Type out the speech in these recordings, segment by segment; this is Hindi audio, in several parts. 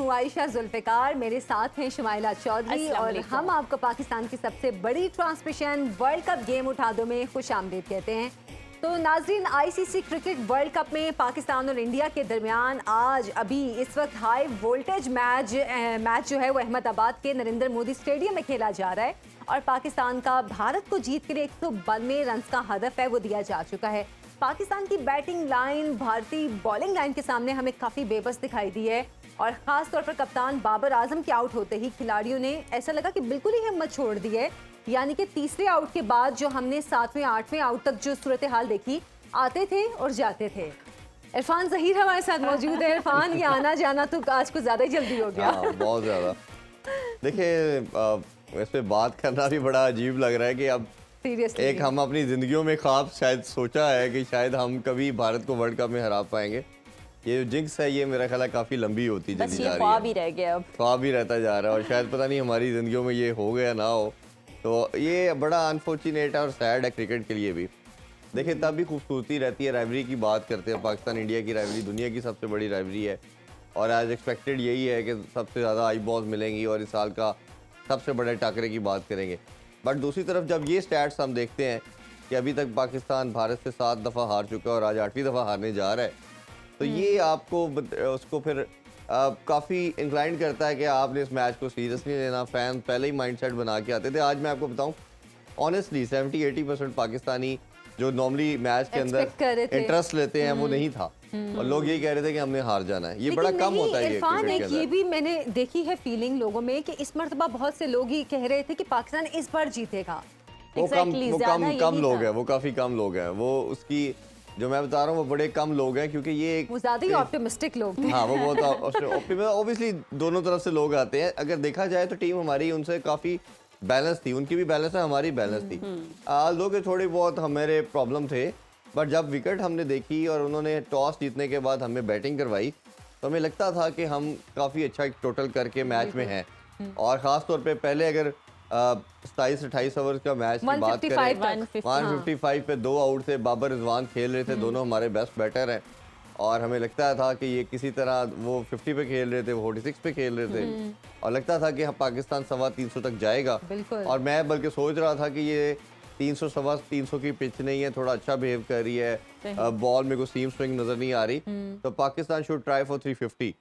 हूँ आयशा जुल्फ़िकार, मेरे साथ हैं शुमाइला चौधरी और हम आपको पाकिस्तान की सबसे बड़ी ट्रांसमिशन वर्ल्ड कप गेम उठा दो में खुश आमदीद कहते हैं। तो नाजरीन, आईसीसी क्रिकेट वर्ल्ड कप में पाकिस्तान और इंडिया के दरमियान आज अभी इस वक्त हाई वोल्टेज मैच जो है वो अहमदाबाद के नरेंद्र मोदी स्टेडियम में खेला जा रहा है और पाकिस्तान का भारत को जीत के लिए 192 रन का हदफ है वो दिया जा चुका है। पाकिस्तान की बैटिंग लाइन भारतीय बॉलिंग लाइन के सामने हमें काफ़ी बेबस दिखाई दी है और ख़ास तौर पर कप्तान बाबर आजम के आउट होते ही खिलाड़ियों ने ऐसा लगा कि बिल्कुल ही हिम्मत छोड़ दी है। यानी कि तीसरे आउट के बाद जो हमने 7वें 8वें आउट तक जो सूरत हाल देखी, आते थे और जाते थे। इरफान ज़हीर हमारे साथ मौजूद है। इरफान, ये आना जाना तो आज को ज़्यादा ही जल्दी हो गया। बहुत ज़्यादा। देखिए, इस पे बात करना भी बड़ा अजीब लग रहा है कि अब एक हम अपनी ज़िंदगियों में ख्वाब शायद सोचा है कि शायद हम कभी भारत को वर्ल्ड कप में हरा पाएंगे। ये जो जिंक्स है ये मेरा ख्याल है काफ़ी लंबी होती चली जा रही है। ख्वाब ही रह गया, अब ख्वाब ही रहता जा रहा है और शायद पता नहीं हमारी ज़िंदगियों में ये हो गया ना हो। तो ये बड़ा अनफॉर्चुनेट है और सैड है क्रिकेट के लिए भी। देखिए, तब भी खूबसूरती रहती है। राइवरी की बात करते हैं, पाकिस्तान इंडिया की राइवरी दुनिया की सबसे बड़ी राइवरी है और आज एक्सपेक्टेड यही है कि सबसे ज़्यादा आई बॉल्स मिलेंगी और इस साल का सबसे बड़े टाकरे की बात करेंगे। बट दूसरी तरफ जब ये स्टैट्स हम देखते हैं कि अभी तक पाकिस्तान भारत से 7 दफ़ा हार चुका है और आज 8वीं दफ़ा हारने जा रहा है, तो ये आपको उसको फिर काफ़ी इंक्लाइन करता है कि आपने इस मैच को सीरियसली लेना। फैन पहले ही माइंडसेट बना के आते थे। आज मैं आपको बताऊं ऑनेस्टली 70-80% पाकिस्तानी जो नॉर्मली मैच के अंदर इंटरेस्ट लेते हैं वो नहीं था और लोग यही कह रहे थे कि हमने हार जाना है। ये बड़ा कम होता है। इरफान, ये भी मैंने देखी है फीलिंग लोगों में कि इस मर्तबा बहुत से लोग ही कह रहे थे कि पाकिस्तान इस बार जीतेगा। वो कम लोग हैं, वो काफ़ी कम लोग हैं। वो उसकी जो मैं बता रहा हूँ वो बड़े कम लोग हैं क्योंकि ये वो ज़्यादा ही ऑप्टिमिस्टिक लोग थे। हाँ, वो बहुत ऑब्वियसली दोनों तरफ से लोग आते हैं। अगर देखा जाए तो टीम हमारी उनसे काफ़ी बैलेंस थी, उनकी भी बैलेंस है, हमारी बैलेंस थी। लोग थोड़ी बहुत हमारे प्रॉब्लम थे, बट जब विकेट हमने देखी और उन्होंने टॉस जीतने के बाद हमें बैटिंग करवाई तो हमें लगता था कि हम काफ़ी अच्छा टोटल करके मैच में हैं। और ख़ास तौर पे पहले अगर 27-28 ओवर्स का मैच की बात करें, 155 पे 2 आउट थे, बाबर रिजवान खेल रहे थे, दोनों हमारे बेस्ट बैटर हैं और हमें लगता था कि ये किसी तरह वो 50 पे खेल रहे थे, वो 46 पे खेल रहे थे और लगता था कि पाकिस्तान 350 तक जाएगा। और मैं बल्कि सोच रहा था कि ये 300 की पिच नहीं है, थोड़ा अच्छा बिहेव कर रही है, बॉल में कोई सीम स्विंग नजर नहीं आ रही, तो पाकिस्तान शुड ट्राई फॉर 350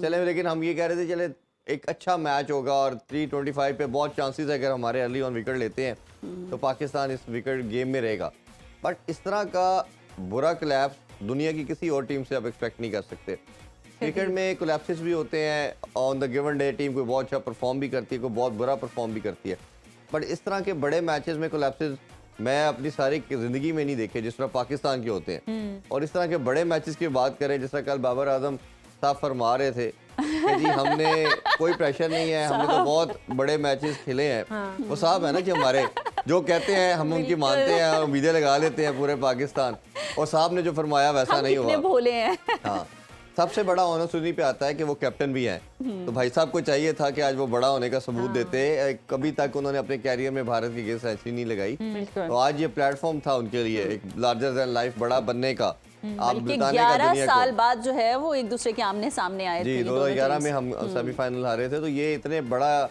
चले। लेकिन हम ये कह रहे थे चले एक अच्छा मैच होगा और 325 पे बहुत चांसेस है अगर हमारे अर्ली ऑन विकेट लेते हैं तो पाकिस्तान इस विकेट गेम में रहेगा। बट इस तरह का बुरा कोलैप्स दुनिया की किसी और टीम से आप एक्सपेक्ट नहीं कर सकते। क्रिकेट में कोलैप्सेस भी होते हैं, on the given day team कोई बहुत अच्छा परफॉर्म भी करती है, कोई बहुत बुरा परफॉर्म भी करती है। बट इस तरह के बड़े मैचेस में कोलैप्सेस मैं अपनी सारी ज़िंदगी में नहीं देखे जिस तरह पाकिस्तान के होते हैं। और इस तरह के बड़े मैचेस की बात करें, जैसा कल बाबर आजम साहब फरमा रहे थे कि जी हमने कोई प्रेशर नहीं है, हमने तो बहुत बड़े मैचेस खेले हैं। वो साहब है ना कि हमारे जो कहते हैं हम उनकी मानते हैं और उम्मीदें लगा लेते हैं पूरे पाकिस्तान, और साहब ने जो फरमाया वैसा नहीं हुआ। भोले हैं। हाँ, सबसे बड़ा ऑनर सुनी पे आता है कि वो कैप्टन भी हैं। तो भाई साहब को चाहिए था कि आज वो बड़ा होने का सबूत देते। कभी तक उन्होंने अपने कैरियर में भारत की गेंद सेंचुरी नहीं लगाई, तो आज ये प्लेटफॉर्म था उनके लिए एक लार्जर देन लाइफ बड़ा बनने का। आप 11 साल बाद जो है वो एक दूसरे के आमने सामने आए थे। 2011 में हम सेमीफाइनल हारे थे, तो ये इतने बड़ा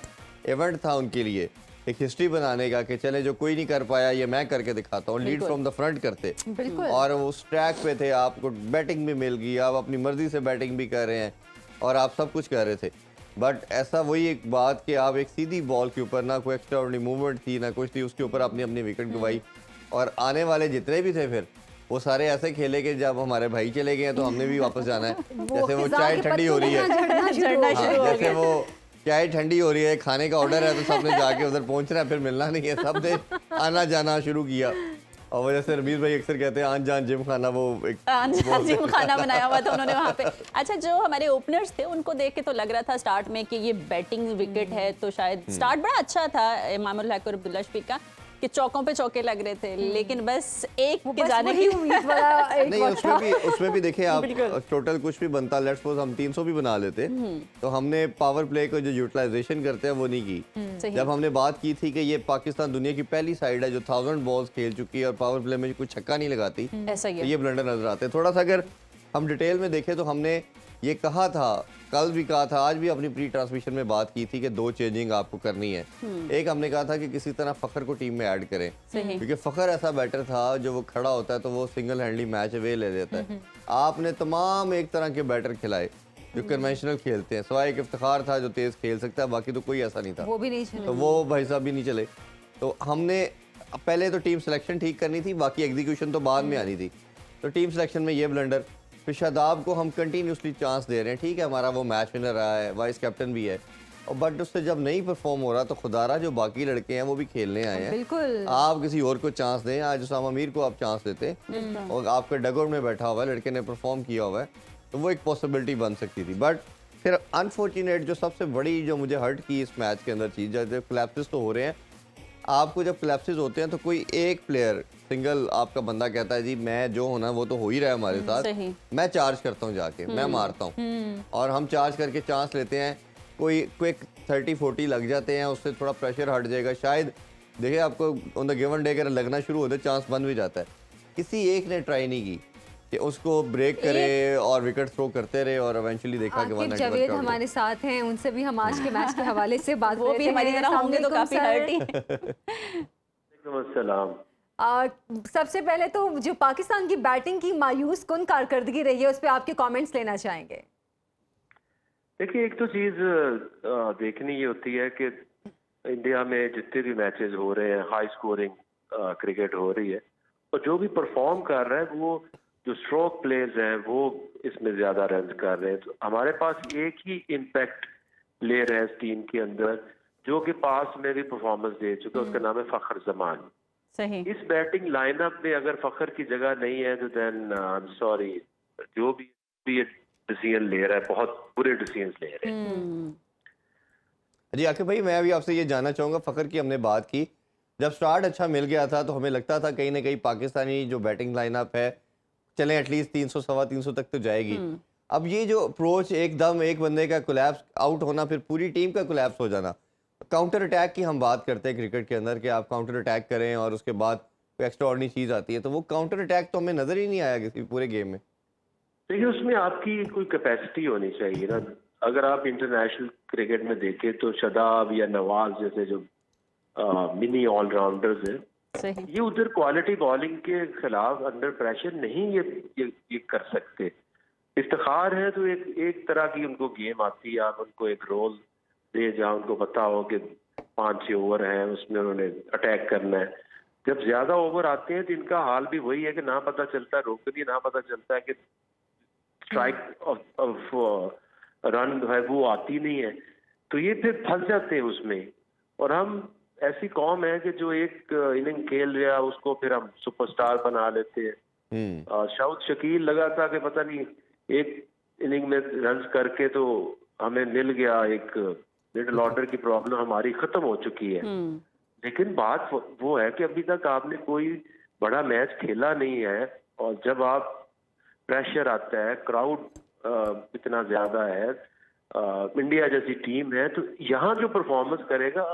इवेंट था उनके लिए, एक हिस्ट्री बनाने का कि चले जो कोई नहीं कर पाया ये मैं करके दिखाता हूँ। लीड फ्रॉम द फ्रंट करते और उस ट्रैक पे थे, आपको बैटिंग भी मिल गई, आप अपनी मर्जी से बैटिंग भी कर रहे हैं और आप सब कुछ कर रहे थे। बट ऐसा वही एक बात कि आप एक सीधी बॉल के ऊपर ना कोई एक्स्ट्रा मूवमेंट थी ना कुछ थी, उसके ऊपर अपनी अपनी विकेट गवाई और आने वाले जितने भी थे फिर वो सारे ऐसे खेले कि जब हमारे भाई चले गए तो हमने भी वापस जाना है। जैसे वो चाय ठंडी हो रही है, जैसे वो चाय ठंडी हो रही है, खाने का ऑर्डर है तो सबने जाके उधर पहुंचना है, फिर मिलना नहीं है, सबने आना जाना शुरू किया। और वजह से रमीज भाई अक्सर कहते हैं आन जान जिम खाना, वो एक जिम खाना बनाया हुआ था उन्होंने वहाँ पे। अच्छा, जो हमारे ओपनर्स थे उनको देख के तो लग रहा था स्टार्ट में कि ये बैटिंग विकेट है, तो शायद स्टार्ट बड़ा अच्छा था इमामुल हक और अब्दुल्ला शफीक का कि चौकों पे चौके लग रहे थे, लेकिन बस एक के जाने की उम्मीद वाला एक नहीं, उसमें भी देखिए आप टोटल कुछ भी बनता, लेट्स सपोज हम 300 भी बना लेते तो हमने पावर प्ले को जो यूटिलाइजेशन करते हैं वो नहीं की। जब हमने बात की थी कि ये पाकिस्तान दुनिया की पहली साइड है जो 1000 बॉल्स खेल चुकी है और पावर प्ले में कोई छक्का नहीं लगाती, ऐसा ही तो ये ब्लंडर नजर आते हैं। थोड़ा सा अगर हम डिटेल में देखें तो हमने ये कहा था, कल भी कहा था, आज भी अपनी प्री ट्रांसमिशन में बात की थी कि 2 चेंजिंग आपको करनी है। एक हमने कहा था कि किसी तरह फ़खर को टीम में ऐड करें, क्योंकि फ़खर ऐसा बैटर था जो वो खड़ा होता है तो वो सिंगल हैंडली मैच अवे ले लेता है। आपने तमाम एक तरह के बैटर खिलाए जो कन्वेंशनल खेलते हैं, सवाए एक इफ्तिखार था जो तेज़ खेल सकता है, बाकी तो कोई ऐसा नहीं था, वो भी नहीं चले। तो वो भाई साहब भी नहीं चले। तो हमने पहले तो टीम सिलेक्शन ठीक करनी थी, बाकी एग्जीक्यूशन तो बाद में आनी थी। तो टीम सिलेक्शन में ये ब्लंडर, फिर शादाब को हम कंटिन्यूसली चांस दे रहे हैं, ठीक है हमारा वो मैच विनर रहा है, वाइस कैप्टन भी है, और बट उससे जब नहीं परफॉर्म हो रहा तो खुदारा जो बाकी लड़के हैं वो भी खेलने आए हैं, बिल्कुल आप किसी और को चांस दें। आज उसामा मीर को आप चांस देते और आपका डगआउट में बैठा हुआ है, लड़के ने परफॉर्म किया हुआ है, तो वो एक पॉसिबिलिटी बन सकती थी। बट फिर अनफॉर्चुनेट जो सबसे बड़ी जो मुझे हर्ट की इस मैच के अंदर चीज़, जब क्लैप्सेस तो हो रहे हैं, आपको जब क्लैप्सेस होते हैं तो कोई एक प्लेयर सिंगल आपका बंदा कहता है जी मैं जो होना वो तो हो ही रहा है हमारे साथ, मैं चार्ज करता हूँ जाके, मैं मारता हूँ, और हम चार्ज करके चांस लेते हैं, कोई क्विक 30-40 लग जाते हैं, उससे थोड़ा प्रेशर हट जाएगा शायद। देखिए आपको ऑन द गिवन डे अगर लगना शुरू होता है चांस बन भी जाता है। किसी एक ने ट्राई नहीं की कि उसको ब्रेक करे और विकेट थ्रो करते रहे, और इवेंचुअली देखा कि आकिब जावेद हमारे साथ हैं, उनसे भी हम आज के मैच के हवाले से बात वो भी हमारी तरह होंगे तो काफी हर्टी। अस्सलाम। सबसे पहले तो जो पाकिस्तान की बैटिंग की मायूस कुन कारकर्दगी रही है उस पर आपके कमेंट्स लेना चाहेंगे। देखिए एक तो चीज देखनी ये होती है कि इंडिया में जितने भी मैचेस हो रहे हैं हाई स्कोरिंग क्रिकेट हो रही है, और जो भी परफॉर्म कर रहा है वो जो स्ट्रोक प्लेयर्स हैं वो इसमें ज्यादा रन कर रहे हैं। तो हमारे पास एक ही इम्पैक्ट प्लेयर है इस टीम के अंदर जो कि पास में भी परफॉर्मेंस दे चुका है, उसका नाम है फखर जमान। सही। इस बैटिंग लाइनअप में अगर फखर की जगह नहीं है तो देन आई एम सॉरी, जो भी डिसीजन ले रहा है बहुत बुरे डिसीजन ले रहे हैं। जी आकिब भाई, मैं अभी आपसे ये जानना चाहूँगा, फ़खर की हमने बात की, जब स्टार्ट अच्छा मिल गया था तो हमें लगता था कहीं ना कहीं पाकिस्तानी जो बैटिंग लाइनअप है चलें एटलीस्ट 300 सवा 300 तक तो जाएगी। अब ये जो अप्रोच एकदम एक बंदे का कोलैप्स आउट होना, फिर पूरी टीम का कोलैप्स हो जाना, काउंटर अटैक की हम बात करते हैं क्रिकेट के अंदर कि आप काउंटर अटैक करें और उसके बाद कोई एक्स्ट्राऑर्डिनरी चीज़ आती है, तो वो काउंटर अटैक तो हमें नज़र ही नहीं आया किसी पूरे गेम में। देखिए उसमें आपकी कोई कैपेसिटी होनी चाहिए ना। अगर आप इंटरनेशनल क्रिकेट में देखें तो शदाब या नवाज जैसे जो मिनी ऑलराउंडर्स हैं, ये उधर क्वालिटी बॉलिंग के खिलाफ अंडर प्रेशर नहीं ये कर सकते। इफ्तिखार है तो एक तरह की उनको गेम आती है, आप उनको एक रोल दे जहाँ उनको पता हो कि 5-6 ओवर हैं उसमें उन्होंने अटैक करना है। जब ज्यादा ओवर आते हैं तो इनका हाल भी वही है कि ना पता चलता है रोकनी, ना पता चलता है कि स्ट्राइक ऑफ रन है वो आती नहीं है, तो ये फिर फंस जाते हैं उसमें। और हम ऐसी कौम है कि जो एक इनिंग खेल रहा उसको फिर हम सुपरस्टार बना लेते हैं। शाउद शकील लगा था कि पता नहीं एक इनिंग में रन करके तो हमें मिल गया, एक मिडिल ऑर्डर की प्रॉब्लम हमारी खत्म हो चुकी है। लेकिन बात वो है कि अभी तक आपने कोई बड़ा मैच खेला नहीं है, और जब आप प्रेशर आता है, क्राउड इतना ज्यादा है, इंडिया जैसी टीम है, तो यहाँ जो परफॉर्मेंस करेगा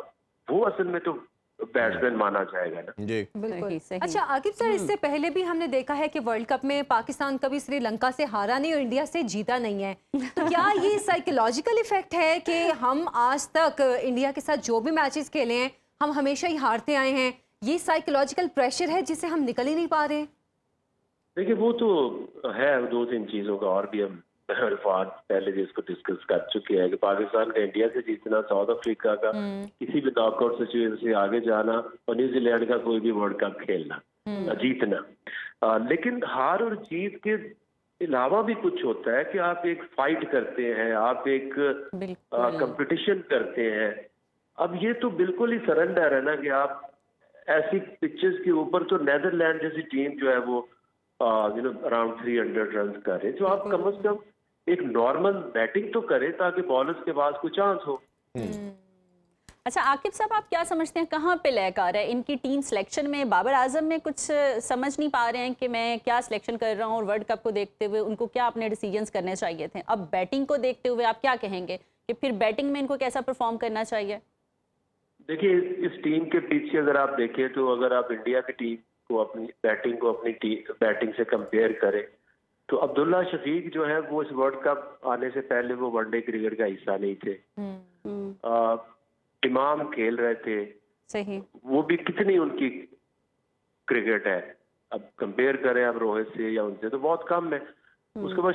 वो असल में तो बैट्समैन माना जाएगा ना। जी बिल्कुल। अच्छा आकिब सर, इससे पहले भी हमने देखा है कि वर्ल्ड कप में पाकिस्तान कभी श्रीलंका से हारा नहीं और इंडिया से जीता नहीं है, तो क्या ये साइकोलॉजिकल इफेक्ट है कि हम आज तक इंडिया के साथ जो भी मैचेस खेले हैं हम हमेशा ही हारते आए हैं, ये साइकोलॉजिकल प्रेशर है जिससे हम निकल ही नहीं पा रहे? देखिए वो तो है 2-3 चीजों का, और भी हम अल्फाज पहले भी इसको डिस्कस कर चुके हैं कि पाकिस्तान का इंडिया से जीतना, साउथ अफ्रीका का किसी भी नॉकआउट सिचुएशन से आगे जाना, और न्यूजीलैंड का कोई भी वर्ल्ड कप खेलना, जीतना। लेकिन हार और जीत के अलावा भी कुछ होता है कि आप एक फाइट करते हैं, आप एक कंपटीशन करते हैं। अब ये तो बिल्कुल ही सरेंडर है ना कि आप ऐसी पिचेस के ऊपर, तो नेदरलैंड जैसी टीम जो है वो अराउंड 300 रन कर रहे, तो आप कम से कम एक नॉर्मल बैटिंग तो करें ताकि बॉलर्स के पास कोई चांस हो। अच्छा आकिब साहब, आप क्या समझते हैं कहाँ पे लैक आ रहा है इनकी टीम सिलेक्शन में? बाबर आजम में कुछ समझ नहीं पा रहे हैं कि मैं क्या सिलेक्शन कर रहा हूँ, और वर्ल्ड कप को देखते हुए उनको क्या अपने डिसीजंस करने चाहिए थे? अब बैटिंग को देखते हुए आप क्या कहेंगे कि फिर बैटिंग में इनको कैसा परफॉर्म करना चाहिए? देखिए इस टीम के पीछे अगर आप देखें तो अगर आप इंडिया की टीम को अपनी बैटिंग से कंपेयर करें तो अब्दुल्ला शफीक जो है वो इस वर्ल्ड कप आने से पहले वो वनडे क्रिकेट का हिस्सा नहीं थे। इमाम खेल रहे थे, सही, वो भी कितनी उनकी क्रिकेट है, अब कंपेयर करें आप रोहित से या उनसे तो बहुत कम है। उसके बाद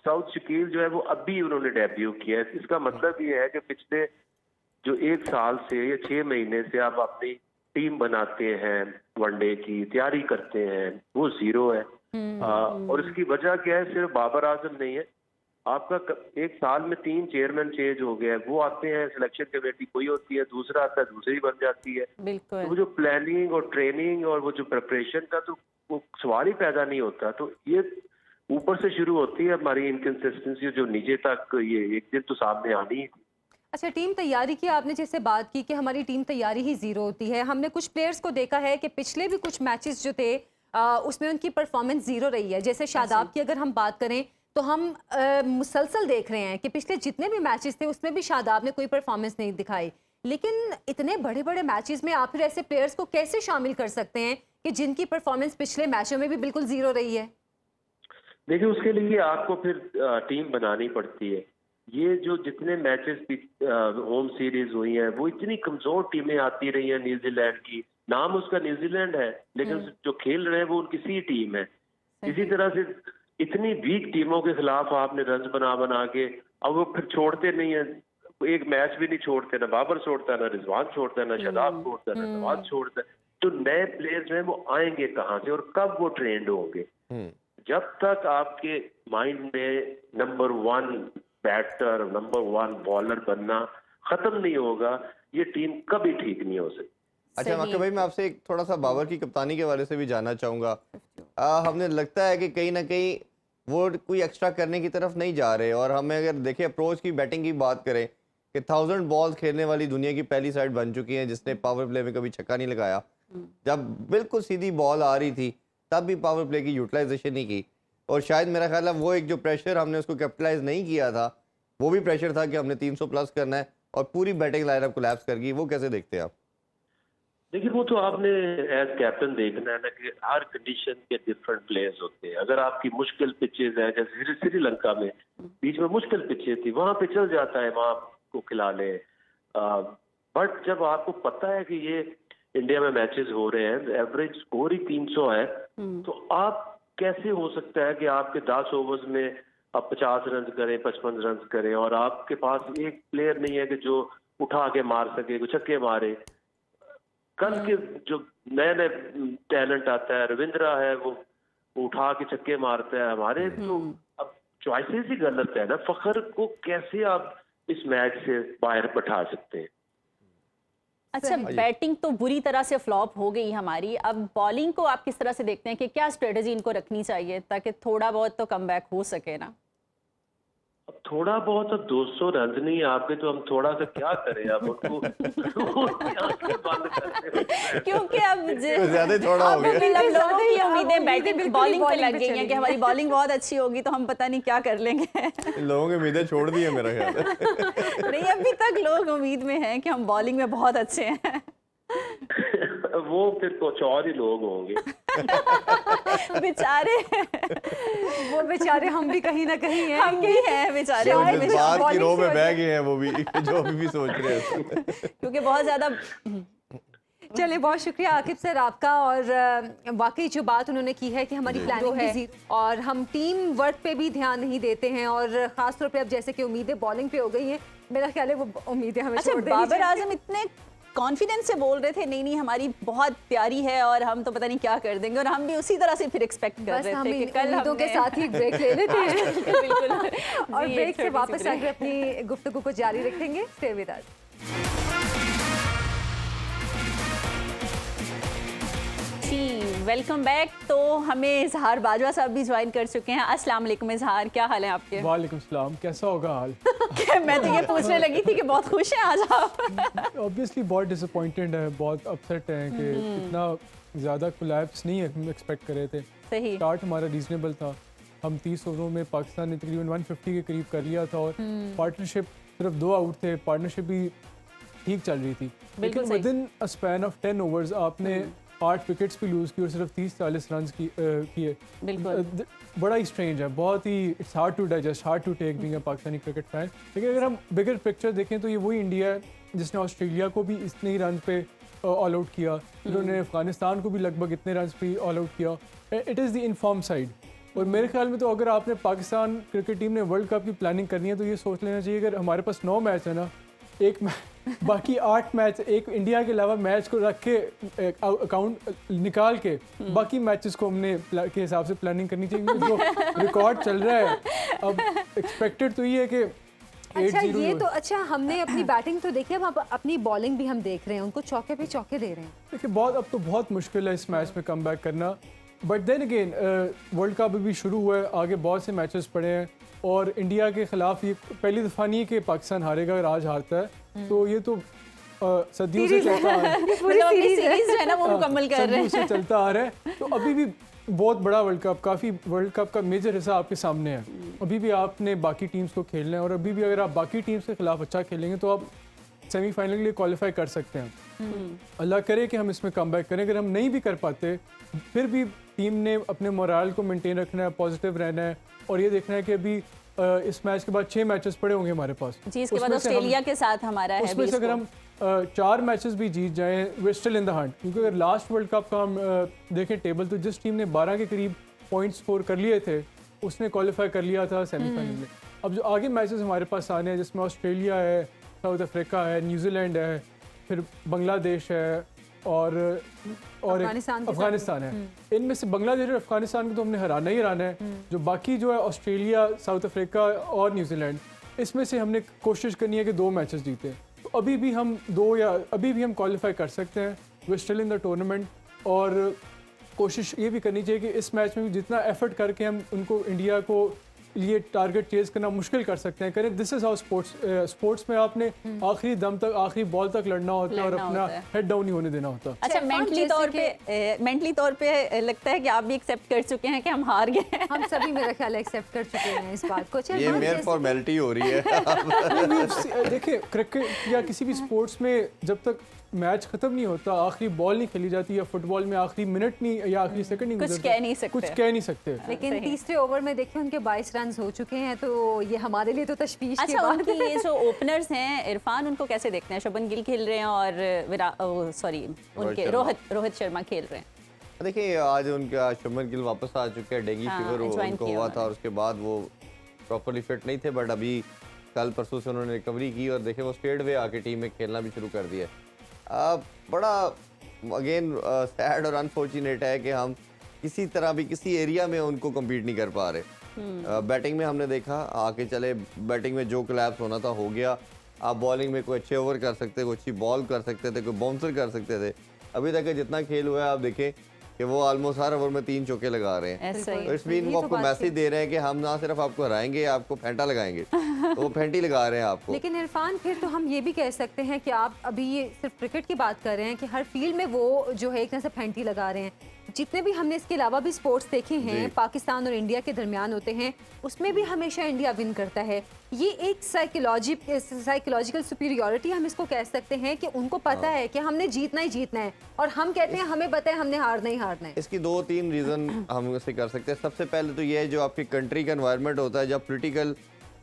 साउथ शकील जो है वो अभी उन्होंने डेब्यू किया है। इसका मतलब ये है कि पिछले जो 1 साल से या 6 महीने से आप अपनी टीम बनाते हैं, वनडे की तैयारी करते हैं, वो जीरो है। और इसकी वजह क्या है? सिर्फ बाबर आजम नहीं है, आपका 1 साल में 3 चेयरमैन चेंज हो गया है। वो आते हैं, सिलेक्शन कमेटी कोई होती है, दूसरा आता है, दूसरी बन जाती है। बिल्कुल। तो वो जो प्लानिंग और ट्रेनिंग और वो जो प्रिपरेशन का तो वो सवाल ही पैदा नहीं होता। तो ये ऊपर से शुरू होती है हमारी इनकंसिस्टेंसी, जो नीचे तक ये एक दिन तो सामने आनी ही थी। अच्छा, टीम तैयारी की आपने जैसे बात की कि हमारी टीम तैयारी ही जीरो होती है। हमने कुछ प्लेयर्स को देखा है कि पिछले भी कुछ मैचेस जो थे उसमें उनकी परफॉर्मेंस जीरो रही है। जैसे शादाब की अगर हम बात करें तो हम मुसलसल देख रहे हैं कि पिछले जितने भी मैचेस थे उसमें भी शादाब ने कोई परफॉर्मेंस नहीं दिखाई। लेकिन इतने बड़े बड़े मैचेस में आप फिर ऐसे प्लेयर्स को कैसे शामिल कर सकते हैं कि जिनकी परफॉर्मेंस पिछले मैचों में भी बिल्कुल जीरो रही है? देखिए, उसके लिए आपको फिर टीम बनानी पड़ती है। ये जो जितने मैचेस होम सीरीज हुई हैं, वो इतनी कमजोर टीमें आती रही हैं न्यूजीलैंड की। नाम उसका न्यूजीलैंड है, लेकिन जो खेल रहे हैं वो उनकी सी टीम है। इसी तरह से इतनी वीक टीमों के खिलाफ आपने रन बना बना के, अब वो फिर छोड़ते नहीं है, एक मैच भी नहीं छोड़ते, ना बाबर छोड़ता है, ना रिजवान छोड़ता है, ना शादाब छोड़ता है, ना नवाज छोड़ता है। तो नए प्लेयर्स में वो आएंगे कहाँ से और कब वो ट्रेंड होंगे? जब तक आपके माइंड में नंबर 1 बैटर, नंबर 1 बॉलर बनना खत्म नहीं होगा, ये टीम कभी ठीक नहीं हो सकती। अच्छा मक्के भाई, मैं आपसे एक थोड़ा सा बाबर की कप्तानी के बारे से भी जानना चाहूँगा। हमें लगता है कि कहीं ना कहीं वो कोई एक्स्ट्रा करने की तरफ नहीं जा रहे, और हमें अगर देखें अप्रोच की, बैटिंग की बात करें कि 1000 बॉल्स खेलने वाली दुनिया की पहली साइड बन चुकी है जिसने पावर प्ले में कभी छक्का नहीं लगाया। जब बिल्कुल सीधी बॉल आ रही थी तब भी पावर प्ले की यूटिलाइजेशन नहीं की, और शायद मेरा ख्याल है वो एक जो प्रेशर हमने उसको कैपिटलाइज नहीं किया था, वो भी प्रेशर था कि हमने 300 प्लस करना है, और पूरी बैटिंग लाइनअप कोलैप्स कर गई। वो कैसे देखते हैं आप? देखिए, वो तो आपने एज कैप्टन देखना है ना कि हर कंडीशन के डिफरेंट प्लेयर्स होते हैं। अगर आपकी मुश्किल पिचेज है, जैसे श्रीलंका में बीच में मुश्किल पिचेज थी, वहां पे चल जाता है, वहां को खिला ले। बट जब आपको पता है कि ये इंडिया में मैचेस हो रहे हैं, एवरेज स्कोर ही 300 है, तो आप कैसे हो सकता है कि आपके 10 ओवर्स में आप 50 रन करें, 55 रन करें, और आपके पास एक प्लेयर नहीं है कि जो उठा के मार सके, कुछ छक्के मारे। कल के जो नए नए टैलेंट आता है, रविंद्रा है, वो उठा के छक्के मारता है। हमारे तो अब चॉइसेस ही गलत है ना। फखर को कैसे आप इस मैच से बाहर बैठा सकते हैं? अच्छा, बैटिंग तो बुरी तरह से फ्लॉप हो गई हमारी। अब बॉलिंग को आप किस तरह से देखते हैं कि क्या स्ट्रेटजी इनको रखनी चाहिए ताकि थोड़ा बहुत तो कमबैक हो सके ना? अब थोड़ा बहुत, अब 200 रन नहीं आपके, तो हम थोड़ा सा क्या करें? अब उनको बंद करते हैं। क्योंकि अब ज्यादा थोड़ा हो गया। लोगों की उम्मीदें बैटिंग बॉलिंग पे लग गई हैं कि हमारी बॉलिंग बहुत अच्छी होगी तो हम पता नहीं क्या कर लेंगे। लोगों की उम्मीदें छोड़ दी है मेरा ख्याल है। नहीं, अभी तक लोग उम्मीद में हैं कि हम बॉलिंग में बहुत अच्छे हैं। वो फिर कुछ और ही लोग होंगे। बेचारे, वो बेचारे हम भी कहीं ना कहीं हैं। हम भी हैं बेचारे, वो उनमें जज्बात की bowling रो से में वजह- बह गए हैं वो भी, जो अभी भी सोच रहे हैं। क्योंकि बहुत ज्यादा। चलिए, बहुत शुक्रिया आकिब सर आपका। और वाकई जो बात उन्होंने की है कि हमारी प्लानिंग भी जीरो, और हम टीम वर्क पे भी ध्यान नहीं देते हैं, और खासतौर पे अब जैसे कि उम्मीदें बॉलिंग पे हो गई हैं, मेरा ख्याल है वो उम्मीदें हमें अच्छा, छोड़ देनी बाबर चाहिए। आजम इतने कॉन्फिडेंस से बोल रहे थे, नहीं नहीं हमारी बहुत प्यारी है और हम तो पता नहीं क्या कर देंगे, और हम भी उसी तरह से फिर एक्सपेक्ट कर बस रहे हम थे कि इन कल उम्मीदों के हमने- साथ ही एक ब्रेक ले लेते हैं बिल्कुल। और जी, ब्रेक एक से छोटी सी वापस ब्रेक। आकर अपनी गुफ्तगू को जारी रखेंगे। Stay with us. Welcome back. तो हमें इजहार बाजवा साहब भी ज्वाइन कर चुके हैं। अस्सलाम वालेकुम इजहार, क्या हाल है आपके? वालेकुम सलाम, कैसा होगा हाल? मैं तो ये पूछने लगी थी कि बहुत खुश हैं आज आप। ऑब्वियसली बहुत डिसअपॉइंटेड है, बहुत अपसेट हैं कि इतना ज़्यादा कोलैप्स नहीं एक्सपेक्ट कर रहे थे। सही। स्टार्ट हमारा रीजनेबल था, हम 30 ओवरों में पाकिस्तान ने तकरीबन 150 के करीब कर लिया था, और पार्टनरशिप सिर्फ 2 आउट थे, पार्टनरशिप भी ठीक चल रही थी। लेकिन सही। Within a span of 10 overs आपने 8 विकेट्स भी लूज़ की और सिर्फ 30-40 रन किए। बिल्कुल। बड़ा ही स्ट्रेंज है, बहुत ही it's hard to digest, hard to take being a Pakistani cricket fan. लेकिन अगर हम बिगर पिक्चर देखें तो ये वही इंडिया है जिसने ऑस्ट्रेलिया को भी इतने ही रन पे ऑल आउट किया, इन्होंने अफगानिस्तान को भी लगभग इतने रन पे ऑल आउट किया। It is the in form side. और मेरे ख्याल में तो अगर आपने पाकिस्तान क्रिकेट टीम ने वर्ल्ड कप की प्लानिंग करनी है तो ये सोच लेना चाहिए अगर हमारे पास 9 मैच है ना, एक बाकी 8 मैच एक इंडिया के अलावा मैच को रख के अकाउंट निकाल के बाकी मैचेस को हमने के हिसाब से प्लानिंग करनी चाहिए, क्योंकि जो रिकॉर्ड चल रहा है अब एक्सपेक्टेड तो ये है कि अच्छा ये तो अच्छा हमने अपनी बैटिंग तो देखी, अब अपनी बॉलिंग भी हम देख रहे हैं, उनको चौके पे चौके दे रहे हैं। देखिए अब तो बहुत मुश्किल है इस मैच में कम बैक करना, but then again world cup अभी शुरू हुआ है, आगे बहुत से मैचेस पड़े हैं और इंडिया के खिलाफ ये पहली दफ़ा नहीं है कि पाकिस्तान हारेगा, अगर आज हारता है तो ये तो सदियों से चलता आ रहा है, पूरी सीरीज जो है ना वो मुकम्मल कर रहे हैं, सदियों से चलता आ रहा है। तो अभी भी बहुत बड़ा वर्ल्ड कप, काफ़ी वर्ल्ड कप का मेजर हिस्सा आपके सामने है, अभी भी आपने बाकी टीम्स को खेलना है और अभी भी अगर आप बाकी टीम्स के खिलाफ अच्छा खेलेंगे तो आप सेमीफाइनल के लिए क्वालिफाई कर सकते हैं। अल्लाह करे कि हम इसमें कम बैक करें, अगर हम नहीं भी कर पाते फिर भी टीम ने अपने मोराल को मेंटेन रखना है, पॉजिटिव रहना है और ये देखना है कि अभी इस मैच के बाद 6 मैचेस पड़े होंगे हमारे पास जी, इसके बाद ऑस्ट्रेलिया के साथ हमारा है, उसमें से अगर हम 4 मैचेस भी जीत जाएं वे स्टिल इन द हंट, क्योंकि अगर लास्ट वर्ल्ड कप का हम देखें टेबल तो जिस टीम ने 12 के करीब पॉइंट स्कोर कर लिए थे उसने क्वालिफाई कर लिया था सेमीफाइनल में। अब जो आगे मैचेस हमारे पास आने हैं जिसमें ऑस्ट्रेलिया है, साउथ अफ्रीका है, न्यूजीलैंड है, फिर बांग्लादेश है और अफगानिस्तान है, इनमें से बांग्लादेश और अफगानिस्तान को तो हमने हराना ही हराना है। जो बाकी जो है ऑस्ट्रेलिया, साउथ अफ्रीका और न्यूजीलैंड, इसमें से हमने कोशिश करनी है कि 2 मैचेस जीते, तो अभी भी हम क्वालिफाई कर सकते हैं, वे स्टिल इन द टूर्नामेंट। और कोशिश ये भी करनी चाहिए कि इस मैच में भी जितना एफर्ट करके हम उनको इंडिया को लिए टारगेट चेज करना मुश्किल कर सकते हैं करें। दिस इज हाउ स्पोर्ट्स में आपने आखिरी दम तक, आखिरी बॉल तक लड़ना होता है और अपना हेड डाउन नहीं होने देना होता। अच्छा मेंटली तौर पे लगता है कि आप भी एक्सेप्ट कर चुके हैं कि हम हार गए। हम सभी मेरा ख्याल है एक्सेप्ट कर चुके हैं इस बात को। ये मेयर फॉर्मेलिटी हो रही है। देखिए क्रिकेट या किसी भी स्पोर्ट्स में जब तक मैच खत्म नहीं होता, आखिरी बॉल नहीं खेली जाती या फुटबॉल में आखिरी मिनट नहीं या आखिरी सेकंड नहीं कुछ कह नहीं सकते। लेकिन तीसरे ओवर में देखिए उनके 22 रन हो चुके हैं, तो ये हमारे लिए तो तशवीश की बात। उनकी ये जो ओपनर्स हैं इरफान, उनको कैसे देखते हैं? शुभमन गिल खेल रहे हैं और उनके रोहित शर्मा खेल रहे हैं। देखिए आज उनका शुभमन गिल वापस आ चुके हैं, डेंगू फीवर उनको हुआ था और उसके बाद वो प्रॉपर्ली फिट नहीं थे, बट अभी कल परसों से उन्होंने रिकवरी की और देखे वो स्ट्रेट वे आके टीम में खेलना भी शुरू कर दिया। बड़ा अगेन सैड और अनफॉर्चुनेट है कि हम किसी तरह भी किसी एरिया में उनको कम्पीट नहीं कर पा रहे। बैटिंग में हमने देखा आके चले, बैटिंग में जो कोलैप्स होना था हो गया। आप बॉलिंग में कोई अच्छे ओवर कर सकते, कोई अच्छी बॉल कर सकते थे, कोई बाउंसर कर सकते थे। अभी तक जितना खेल हुआ है आप देखें कि वो ऑलमोस्ट हर ओवर में 3 चौके लगा रहे हैं। तो इस मीन वो आपको मैसेज दे रहे हैं कि हम ना सिर्फ आपको हराएंगे, आपको फेंटा लगाएंगे। तो वो फेंटी लगा रहे हैं आपको। लेकिन इरफान फिर तो हम ये भी कह सकते हैं कि आप अभी ये सिर्फ क्रिकेट की बात कर रहे हैं कि हर फील्ड में वो जो है एक तरह से फेंटी लगा रहे हैं। जितने भी हमने इसके अलावा भी स्पोर्ट्स देखे हैं पाकिस्तान और इंडिया के दरमियान होते हैं, उसमें भी हमेशा इंडिया विन करता है। ये एक साइकोलॉजिकल सुपीरियॉरिटी हम इसको कह सकते हैं कि उनको पता है कि हमने जीतना ही जीतना है और हम कहते हैं हमें पता है हमने हारना ही हारना है। इसकी 2-3 रीजन हम इसे कर सकते हैं। सबसे पहले तो ये है जो आपकी कंट्री का एनवायरनमेंट होता है, जब पॉलिटिकल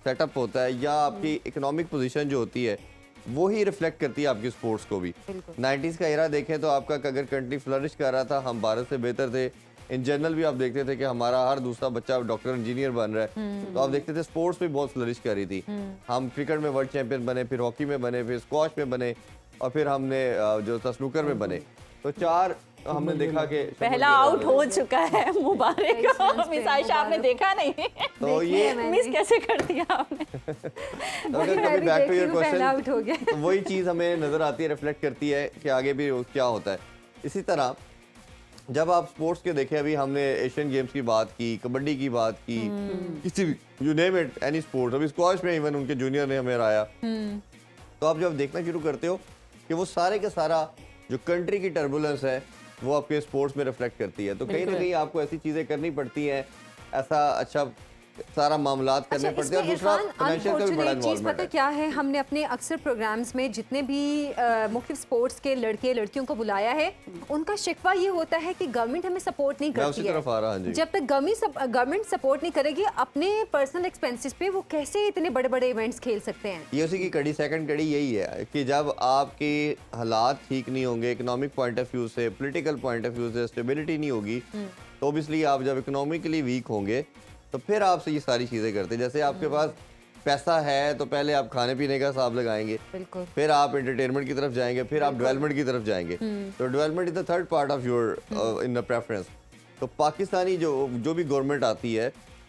सेटअप होता है या आपकी इकोनॉमिक पोजीशन जो होती है वो ही रिफ्लेक्ट करती है आपकी स्पोर्ट्स को भी। 90s का एरा देखें तो आपका अगर कंट्री फ्लरिश कर रहा था, हम भारत से बेहतर थे। इन जनरल भी आप देखते थे कि हमारा हर दूसरा बच्चा डॉक्टर इंजीनियर बन रहा है, तो आप देखते थे स्पोर्ट्स में बहुत फ्लरिश कर रही थी। हम क्रिकेट में वर्ल्ड चैंपियन बने, फिर हॉकी में बने, फिर स्क्वॉश में बने और फिर हमने जो था स्नूकर में बने। तो 4 हमने देखा कि पहला आउट हो चुका है मुबारक। मिसाइश आपने देखा नहीं, तो ये मिस कैसे कर दिया आपने? अगर कभी बैक टू योर क्वेश्चन, तो वही चीज़ हमें नज़र आती है, रिफ्लेक्ट करती है कि आगे भी क्या होता है। इसी तरह जब आप स्पोर्ट्स के देखें, अभी हमने एशियन गेम्स की बात की, कबड्डी की बात की, किसी भी you name it any sports, अभी स्क्वॉश में इवन उनके जूनियर ने हमें हराया। तो आप जब देखना शुरू करते हो कि वो सारे का सारा जो कंट्री की टर्बुलेंस है वो आपके स्पोर्ट्स में रिफ्लेक्ट करती है। तो कहीं ना कहीं आपको ऐसी चीज़ें करनी पड़ती हैं, ऐसा अच्छा सारा मामलात करने अच्छा, पड़ते हैं, और इसमें दूसरा इरफान, फाइनेंशियल का भी बड़ा unfortunate चीज़ इन्वॉल्वमेंट पता है। क्या है, हमने अपने अक्सर प्रोग्राम्स में जितने भी मुख्तलिफ स्पोर्ट्स के लड़के लड़कियों को बुलाया है, उनका शिकवा ये होता है कि गवर्नमेंट हमें सपोर्ट नहीं मैं करती उसी तरफ आ रहा, हाँ जी। है। जब तक गवर्नमेंट सपोर्ट नहीं करेगी, अपने पर्सनल एक्सपेंसेस पे वो कैसे इतने बड़े बड़े इवेंट्स खेल सकते हैं? ये उसी की कड़ी, सेकंड कड़ी यही है कि जब आपके हालात ठीक नहीं होंगे, इकोनॉमिक पॉइंट ऑफ व्यू से, पॉलिटिकल पॉइंट ऑफ व्यू से स्टेबिलिटी नहीं होगी, तो ऑब्वियसली आप जब इकोनॉमिकली वीक होंगे तो फिर आप ये सारी चीज़ें करते हैं। जैसे आपके पास पैसा है तो पहले आप खाने पीने का हिसाब लगाएंगे, बिल्कुल। फिर आप एंटरटेनमेंट की तरफ जाएंगे, फिर आप डेवलपमेंट की तरफ जाएंगे। तो development is the third part of your in the preference. तो पाकिस्तानी जो भी गवर्नमेंट आती है,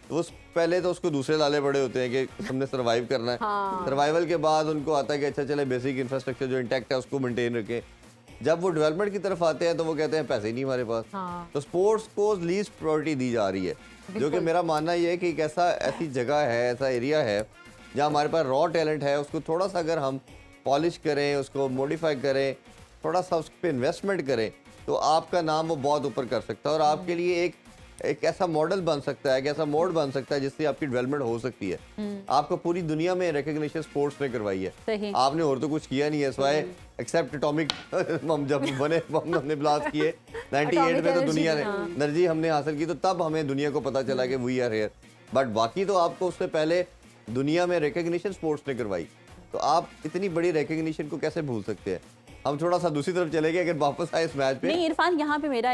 तो उस पहले तो उसको दूसरे लाले बड़े होते हैं कि हमने सर्वाइव करना है। सर्वाइवल के बाद उनको आता है कि अच्छा चले बेसिक इंफ्रास्ट्रक्चर जो इंटैक्ट है उसको मेंटेन रखें। जब वो डेवलपमेंट की तरफ आते हैं तो वो कहते हैं पैसे ही नहीं हमारे पास। तो स्पोर्ट्स को लीस्ट प्रायोरिटी दी जा रही है, जो कि मेरा मानना ये है कि एक ऐसी जगह है, ऐसा एरिया है जहाँ हमारे पास रॉ टैलेंट है, उसको थोड़ा सा अगर हम पॉलिश करें, उसको मॉडिफाई करें, थोड़ा सा उस पर इन्वेस्टमेंट करें, तो आपका नाम वो बहुत ऊपर कर सकता है और आपके लिए एक ऐसा मॉडल बन सकता है, एक ऐसा मोड बन सकता है जिससे आपकी डेवलपमेंट हो सकती है। आपको पूरी दुनिया में रिकॉग्निशन स्पोर्ट्स ने करवाई है, सही। आपने और तो कुछ किया नहीं है सिवाय एक्सेप्ट एटॉमिक हम जब बने बम हमने ब्लास्ट किए 98 में, तो दुनिया ने एनर्जी हमने हासिल की, तो तब हमें दुनिया को पता चला कि वी आर हियर। बट बाकी तो आपको उससे पहले दुनिया में रिकॉग्निशन स्पोर्ट्स ने करवाई, तो आप इतनी बड़ी रिकॉग्निशन को कैसे भूल सकते हैं? हम थोड़ा सा दूसरी तरफ चले गए अगर वापस आए इस मैच पे। नहीं इरफान, यहाँ पे मेरा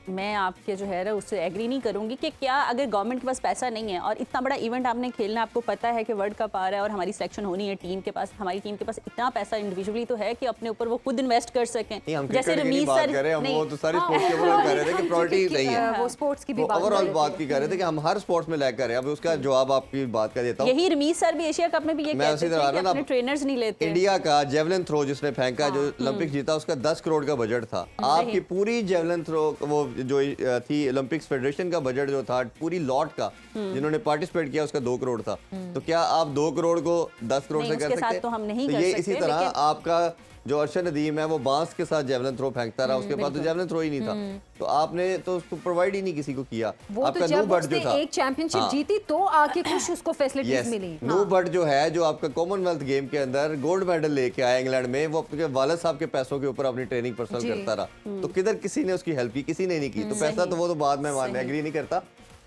मैं आपके जो है उससे एग्री नहीं करूंगी कि क्या अगर गवर्नमेंट के पास पैसा नहीं है और इतना बड़ा इवेंट आपने खेलना, आपको पता है कि वर्ल्ड कप आ रहा है और हमारी सिलेक्शन होनी है टीम के पास, हमारी टीम के पास इतना पैसा इंडिविजुअली तो है कि अपने ऊपर वो खुद इन्वेस्ट कर सकें। जैसे रमीज सर, वो तो सारी स्पोर्ट्स के ऊपर कह रहे थे कि प्रायोरिटी नहीं है, वो स्पोर्ट्स की भी ओवरऑल बात की कह रहे थे कि हम हर स्पोर्ट्स में लैग कर रहे हैं। अब उसका जवाब आपकी बात का देता हूं। यही रमीज सर भी एशिया कप में भी ये कहते थे कि अपने ट्रेनर्स नहीं लेते। इंडिया का जेवलिन थ्रो जिसने फेंका, जो ओलंपिक जीता, उसका 10 करोड़ का बजट था। आपकी पूरी जेवलिन थ्रो वो जो थी ओलंपिक्स फेडरेशन का बजट जो था पूरी लॉट का, जिन्होंने पार्टिसिपेट किया, उसका 2 करोड़ था। तो क्या आप 2 करोड़ को 10 करोड़ से कर सकते? तो हम नहीं कर ये सकते, इसी तरह आपका जो अर्शद नदीम है वो बांस के साथ जेवलिन थ्रो फेंकता रहा, उसके पास तो जेवलिन थ्रो ही नहीं था, तो आपने तो उसको प्रोवाइड ही नहीं किसी को किया। आपका न्यू बट जो था, एक चैंपियनशिप जीती तो आके कुछ उसको फैसिलिटीज मिली। न्यू बट जो है, जो आपका कॉमनवेल्थ गेम के अंदर गोल्ड मेडल लेके आया इंग्लैंड में, वो अपने वालिद साहब के पैसों के ऊपर अपनी ट्रेनिंग पर्सनल करता रहा, तो किधर किसी ने उसकी हेल्प की? किसी ने नहीं की। तो पैसा तो वो तो बाद में मान एग्री नहीं करता।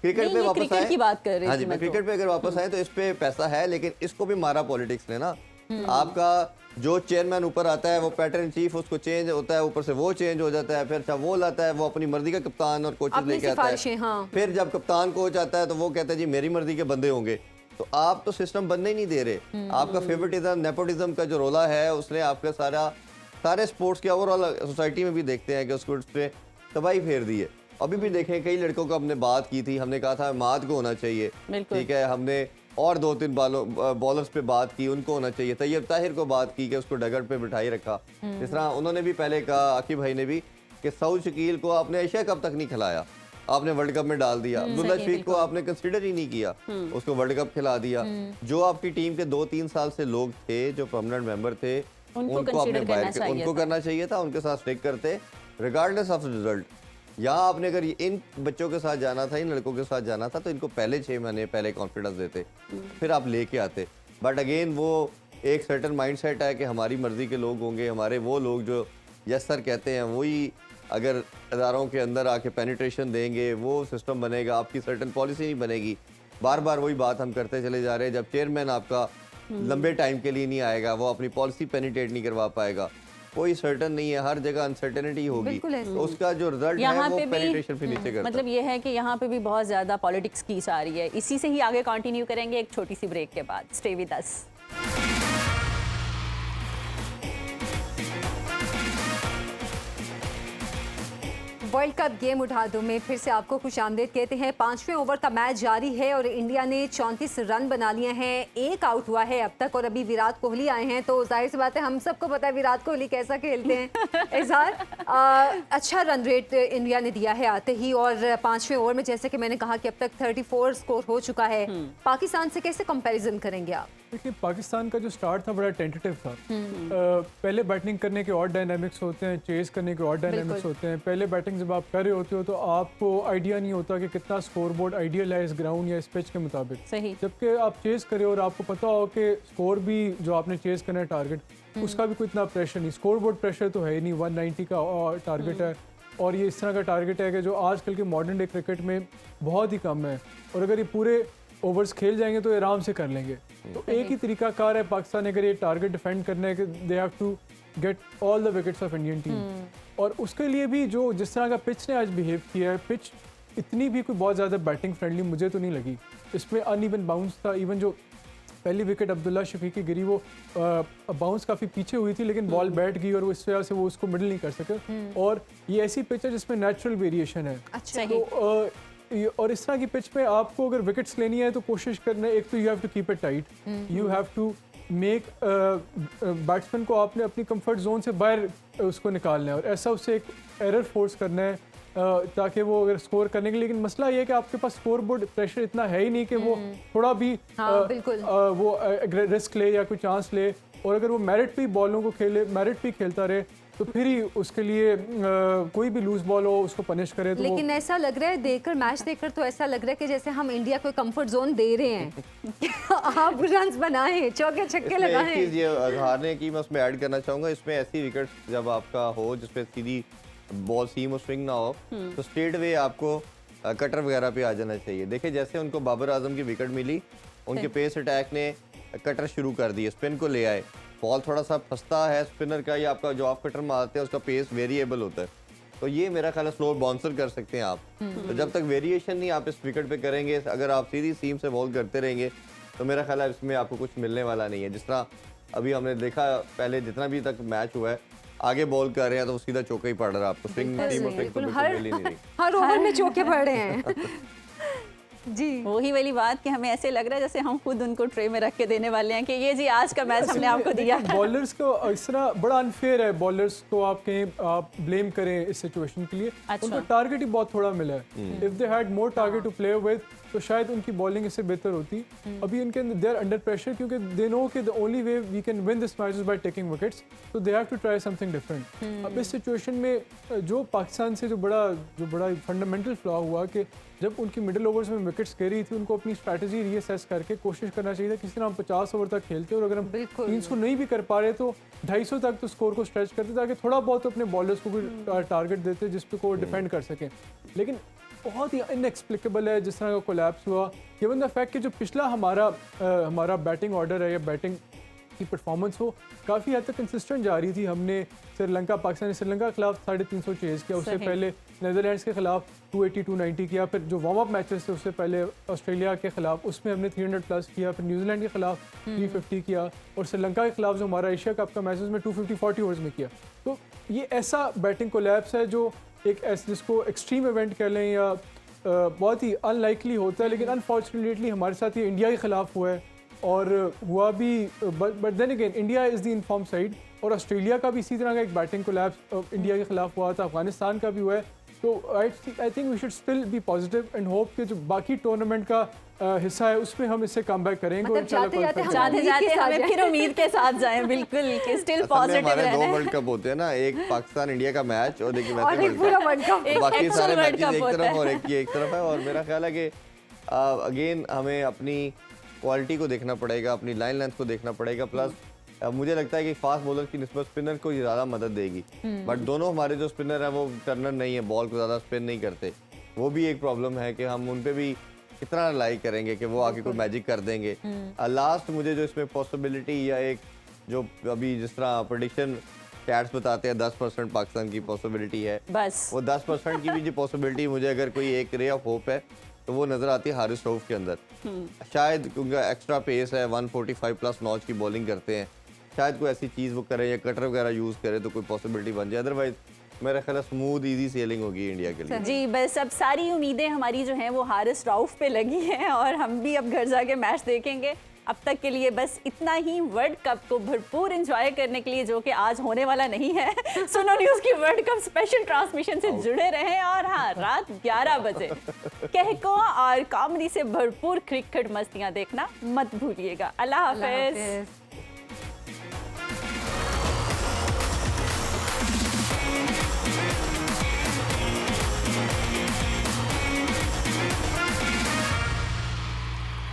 क्रिकेट पे वापस आए, की बात कर रही हाँ जी, मैं क्रिकेट पे अगर वापस आए तो इस पे पैसा है, लेकिन इसको भी मारा पॉलिटिक्स ने ना। आपका जो चेयरमैन ऊपर आता है वो पैटर्न चीफ, उसको चेंज होता है, ऊपर से वो चेंज हो जाता है, फिर अच्छा वो लाता है, वो अपनी मर्जी का कप्तान और कोचेस लेके आता है। हाँ। फिर जब कप्तान कोच आता है तो वो कहता है जी मेरी मर्जी के बंदे होंगे। तो आप तो सिस्टम बनने ही नहीं दे रहे। आपका फेवरेटिज्म, नेपोटिज्म का जो रोला है, उसने आपका सारे स्पोर्ट्स के ओवरऑल सोसाइटी में भी देखते हैं कि उसको उस पर तबाही फेर दी है। अभी भी देखें, कई लड़कों को हमने बात की थी, हमने कहा था माद को होना चाहिए, ठीक है, हमने और 2-3 बॉलर्स पे बात की, उनको होना चाहिए। तैयब ताहिर को बात की कि उसको डगर पे बिठाई रखा। इस तरह उन्होंने भी पहले कहा, आकिब भाई ने भी, कि सऊद शकील को आपने एशिया कप तक नहीं खिलाया, आपने वर्ल्ड कप में डाल दिया। अब्दुल्ला शफीक को आपने कंसीडर ही नहीं किया, उसको वर्ल्ड कप खिला दिया। जो आपकी टीम के 2-3 साल से लोग थे, जो परमानेंट मेंबर थे, उनको आपने बाहर उनको करना चाहिए था, उनके साथ स्टिक करते रिगार्डलेस ऑफ रिजल्ट। यहाँ आपने अगर इन बच्चों के साथ जाना था, इन लड़कों के साथ जाना था, तो इनको पहले 6 महीने पहले कॉन्फिडेंस देते, फिर आप लेके आते। बट अगेन वो एक सर्टन माइंडसेट है कि हमारी मर्जी के लोग होंगे, हमारे वो लोग जो यस सर कहते हैं वही अगर इदारों के अंदर आके पेनिट्रेशन देंगे, वो सिस्टम बनेगा, आपकी सर्टन पॉलिसी नहीं बनेगी। बार बार वही बात हम करते चले जा रहे हैं। जब चेयरमैन आपका लंबे टाइम के लिए नहीं आएगा, वो अपनी पॉलिसी पेनिट्रेट नहीं करवा पाएगा, कोई सर्टन नहीं है, हर जगह अनसर्टेनिटी होगी, तो उसका जो रिजल्ट है वो पेनिट्रेशन फिर नीचे करता है। मतलब ये है कि यहाँ पे भी बहुत ज्यादा पॉलिटिक्स की जा रही है। इसी से ही आगे कंटिन्यू करेंगे एक छोटी सी ब्रेक के बाद। Stay with us. World cup game उठा दो में फिर से आपको खुशामदीद कहते हैं। 5वें ओवर का मैच जारी है और इंडिया ने 34 रन बना लिए हैं, 1 आउट हुआ है अब तक, और अभी विराट कोहली आए हैं, तो जाहिर सी बात है हम सबको पता है विराट कोहली कैसा खेलते हैं। इजहार, अच्छा रन रेट इंडिया ने दिया है आते ही, और 5वें ओवर में जैसे कि मैंने कहा कि अब तक 34 स्कोर हो चुका है। पाकिस्तान से कैसे कंपैरिजन करेंगे आप? देखिए पाकिस्तान का जो स्टार्ट था बड़ा टेंटेटिव था। पहले बैटिंग करने के और डायनामिक्स होते हैं, चेस करने के और डायनामिक्स होते हैं। पहले बैटिंग जब आप कर रहे होते हो तो आपको आइडिया नहीं होता कि कितना स्कोर बोर्ड आइडियल है इस ग्राउंड या इस पिच के मुताबिक। सही। जबकि आप चेस करें और आपको पता हो कि स्कोर भी जो आपने चेस करना है टारगेट उसका भी कोई इतना प्रेशर नहीं, स्कोर बोर्ड प्रेशर तो है ही नहीं, 190 का टारगेट है और ये इस तरह का टारगेट है कि जो आजकल के मॉडर्न डे क्रिकेट में बहुत ही कम है और अगर ये पूरे ओवर्स खेल जाएंगे तो आराम से कर लेंगे। तो एक ही तरीका कार है पाकिस्तान अगर ये टारगेट डिफेंड करना है कि they have to get all the wickets of Indian team और उसके लिए भी जो जिस तरह का पिच ने आज बिहेव किया है, पिच इतनी भी कोई बहुत ज़्यादा बैटिंग फ्रेंडली मुझे तो नहीं लगी। इसमें अनइवन बाउंस था, इवन जो पहली विकेट अब्दुल्ला शफीक की गिरी वो बाउंस काफ़ी पीछे हुई थी लेकिन बॉल बैठ गई और इस वजह से वो उसको मिडल नहीं कर सके और ये ऐसी पिच है जिसमें नेचुरल वेरिएशन है। अच्छा। तो और इस तरह की पिच पे आपको अगर विकेट्स लेनी है तो कोशिश करना है, एक तो you have to keep it tight, you have to make batsman को आपने अपनी कंफर्ट जोन से बाहर उसको निकालना है और ऐसा उससे एक एरर फोर्स करना है ताकि वो अगर स्कोर करने के लिए। लेकिन मसला ये है कि आपके पास स्कोर बोर्ड प्रेशर इतना है ही नहीं कि वो थोड़ा भी वो रिस्क ले या कोई चांस ले और अगर वो मेरिट पे बॉलों को खेले, मेरिट पे खेलता रहे तो फिर ही उसके लिए कोई भी लूज बॉल हो उसको पनिश करे। तो लेकिन ऐसा लग रहा है देखकर, मैच देखकर तो ऐसा लग रहा है कि जैसे हम इंडिया को कंफर्ट जोन दे रहे हैं। आप रन्स बनाएं, चौके छक्के लगाएं। एक चीज़ ये हारने की मैं उसमें ऐड करना चाहूँगा, इसमें ऐसी विकेट्स जब आपका हो जिसपे सीधी बॉल सीम और स्विंग ना हो तो स्ट्रेट वे आपको कटर वगैरह पे आ जाना चाहिए। देखिए जैसे उनको बाबर आजम की विकेट मिली, उनके पेस अटैक ने कटर शुरू कर दिए, स्पिन को ले आए, बॉल थोड़ा सा फंसता है स्पिनर का या आपका जो ऑफ कटर मारते हैं उसका पेस वेरिएबल होता है तो ये मेरा ख्याल है स्लो बाउंसर कर सकते हैं आप। तो जब तक वेरिएशन नहीं आप इस विकेट पे करेंगे, अगर आप सीधी सीम से बॉल करते रहेंगे तो मेरा ख्याल है इसमें आपको कुछ मिलने वाला नहीं है। जिस तरह अभी हमने देखा पहले जितना भी तक मैच हुआ है, आगे बॉल कर रहे हैं तो सीधा चौका ही पड़ रहा है आपको, स्विंग सीम और स्विंग तो बिल्कुल मिल ही नहीं रही। हर ओवर में चौके पड़ रहे हैं। जी वही वाली बात कि हमें ऐसे लग रहा है जैसे हम खुद उनको ट्रे में रख के देने वाले हैं कि ये जी आज का मैच हमने आपको दिया। बॉलर्स को इस तरह बड़ा अनफेयर है, बॉलर्स को आप कहीं आप ब्लेम करें इस सिचुएशन के लिए। अच्छा। उनको टारगेट ही बहुत थोड़ा मिला है। If they had more target to play with तो शायद उनकी बॉलिंग इससे बेहतर होती। अभी उनके अंदर दे आर अंडर प्रेशर क्योंकि दे नो कि the only way we can win this match is by taking wickets, तो they have to try something different. अब इस सिचुएशन में जो पाकिस्तान से जो बड़ा फंडामेंटल फ्लॉ हुआ कि जब उनकी मिडिल ओवर्स में विकेट्स गिरी थी, उनको अपनी स्ट्रैटेजी रीअसेस करके कोशिश करना चाहिए था किसी तरह हम 50 ओवर तक खेलते और अगर हम 300 नहीं भी कर पा रहे तो 250 तक तो स्कोर को स्ट्रेच करते ताकि थोड़ा बहुत अपने बॉलर्स को भी टारगेट देते जिस पे को डिफेंड कर सकें। लेकिन बहुत ही इनएक्सप्लिकेबल है जिस तरह का कोलैप्स हुआ, गिवन द फैक्ट कि जो पिछला हमारा बैटिंग ऑर्डर है या बैटिंग की परफॉर्मेंस वो काफ़ी हद तक कंसिस्टेंट जा रही थी। हमने पाकिस्तान ने श्रीलंका के खिलाफ 350 चेज किया, उससे पहले नीदरलैंड्स के खिलाफ 280-290 किया, फिर जो वार्म अप मैचेस थे उससे पहले ऑस्ट्रेलिया के खिलाफ उसमें हमने 300 प्लस किया, फिर न्यूजीलैंड के खिलाफ 350 किया और श्रीलंका के खिलाफ जो हमारा एशिया कप का मैच है उसमें 250-40 ओवर्स में किया। तो ये ऐसा बैटिंग कोलैप्स है जो एक जिसको एक्सट्रीम इवेंट कह लें या बहुत ही अनलाइकली होता है, लेकिन अनफॉर्चुनेटली हमारे साथ ये इंडिया के खिलाफ हुआ है और हुआ भी। But then again India is the in form side और ऑस्ट्रेलिया का भी इसी तरह का एक बैटिंग कोलैप्स इंडिया के खिलाफ हुआ था, अफगानिस्तान का भी हुआ है। तो I think we should still be positive and hope कि जो बाकी टूर्नामेंट का हिस्सा है उसमें हम इससे कम बैक करेंगे। मतलब जाते जाते हमें फिर उम्मीद के साथ जाएं, बिल्कुल कि स्टिल पॉजिटिव रहना है। 2 वर्ल्ड कप होते हैं ना, एक पाकिस्तान इंडिया का मैच और देखिए और एक पूरा वर्ल्ड कप, बाकी सारे मैचेस एक तरफ और एक तरफ है। और मेरा ख्याल है कि अगेन हमें अपनी क्वालिटी को देखना पड़ेगा, अपनी लाइन लेंथ को देखना पड़ेगा, प्लस मुझे लगता है कि फास्ट बॉलर की निस्बत स्पिनर को ज़्यादा मदद देगी। बट दोनों हमारे जो स्पिनर हैं वो टर्नर नहीं है, बॉल को ज़्यादा स्पिन नहीं करते, वो भी एक प्रॉब्लम है कि हम उन पे भी कितना लाइक करेंगे कि वो आके कोई मैजिक कर देंगे। लास्ट मुझे जो इसमें पॉसिबिलिटी या एक जो अभी जिस तरह प्रेडिक्शन चैट्स बताते हैं 10% पाकिस्तान की पॉसिबिलिटी है, बस वो 10% की भी जो पॉसिबिलिटी मुझे अगर कोई एक रे ऑफ होप है तो वो नज़र आती है हारिस रऊफ के अंदर। शायद उनका एक्स्ट्रा पेस है, 145 प्लस नॉच की बॉलिंग करते हैं, शायद कोई ऐसी चीज़ वो करें या कटर वगैरह यूज़ करें तो कोई पॉसिबिलिटी बन जाए। अदरवाइज मेरा ख्याल है स्मूथ इजी सेलिंग होगी इंडिया के लिए। जी बस अब सारी उम्मीदें हमारी जो हैं वो हारिस रऊफ पे लगी हैं और हम भी अब घर जाके मैच देखेंगे। अब तक के लिए बस इतना ही। वर्ल्ड कप को भरपूर एंजॉय करने के लिए, जो कि आज होने वाला नहीं है, सुनो न्यूज़ की वर्ल्ड कप स्पेशल ट्रांसमिशन से जुड़े रहें। और हाँ, रात 11 बजे कहकों और कॉमेडी से भरपूर क्रिकेट मस्तियां देखना मत भूलिएगा। अल्लाह हाफिज।